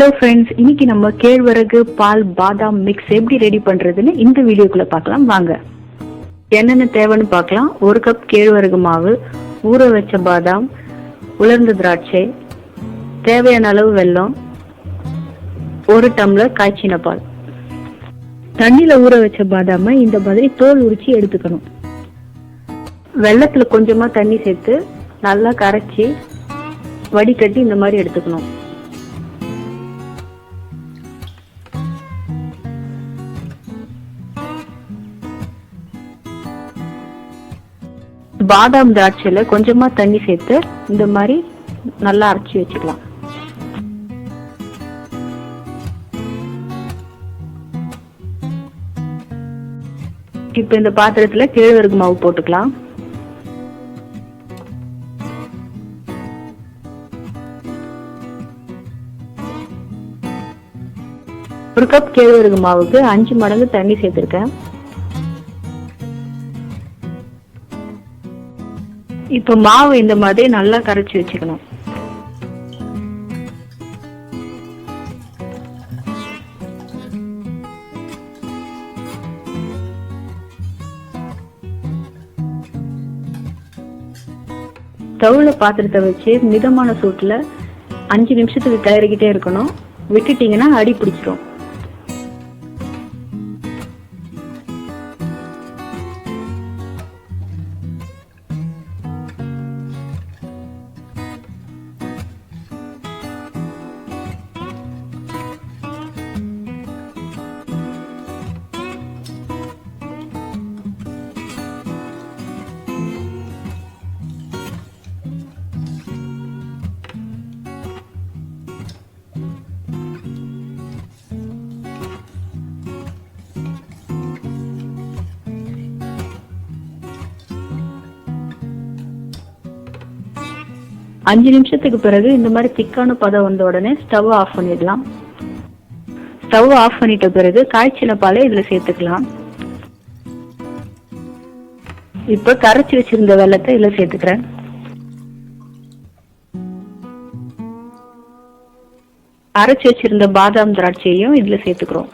Hello friends, இன்னைக்கு நம்ம கேழ்வரகு பால் பாதாம் மிக்ஸ் எப்படி ரெடி பண்றதுன்னு இந்த வீடியோக்குள்ள பார்க்கலாம் வாங்க. என்னென்ன தேவைன்னு பார்க்கலாம். 1 கப் கேழ்வரகு மாவு, ஊற வச்ச பாதாம், உலர்ந்த திராட்சை, தேவையான அளவு வெல்லம், 1 டம்ளர் காய்ச்சின பால். தண்ணியில ஊற வச்ச பாதாம இந்த மாதிரி தோல் உரிச்சு எடுத்துக்கணும். வெள்ளத்துல கொஞ்சமா தண்ணி சேர்த்து நல்லா கரைச்சி வடிகட்டி இந்த மாதிரி எடுத்துக்கணும். பாதாம் திராட்சையில கொஞ்சமா தண்ணி சேர்த்து இந்த மாதிரி நல்லா அரைச்சி வச்சுக்கலாம். இப்ப இந்த பாத்திரத்துல கேழ்வரகு மாவு போட்டுக்கலாம். ஒரு கப் கேழ்வரகு மாவுக்கு 5 மடங்கு தண்ணி சேர்த்திருக்கேன். இப்ப மாவு இந்த மாதிரி நல்லா கரைச்சி வச்சுக்கணும். தவுல பாத்திரத்தை வச்சு மிதமான சூட்டுல 5 நிமிஷத்துக்கு கிளறிக்கிட்டே இருக்கணும். விட்டுட்டீங்கன்னா அடி பிடிச்சிடும். அஞ்சு நிமிஷத்துக்கு பிறகு இந்த மாதிரி திக்கான பதம் வந்த உடனே ஸ்டவ் ஆஃப் பண்ணிடலாம். ஸ்டவ் ஆஃப் பண்ணிட்ட பிறகு காய்ச்சின பாலை இதுல சேர்த்துக்கலாம். இப்ப கரைச்சி வச்சிருந்த வெல்லத்தை இதுல சேர்த்துக்கிறேன். அரைச்சி வச்சிருந்த பாதாம் திராட்சையும் இதுல சேர்த்துக்கிறோம்.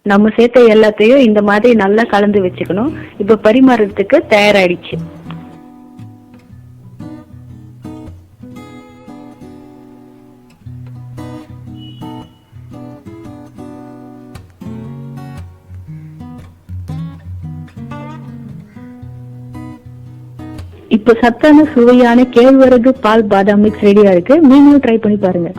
நம்ம சேர்த்த எல்லாத்தையும் இந்த மாதிரி நல்லா கலந்து வச்சுக்கணும். இப்ப பரிமாறதுக்கு தயாராயிடுச்சு. இப்ப சத்தான சுவையான கேழ்வரகு பால் பாதாம் மிக்ஸ் ரெடியா இருக்கு. நீங்களும் ட்ரை பண்ணி பாருங்க.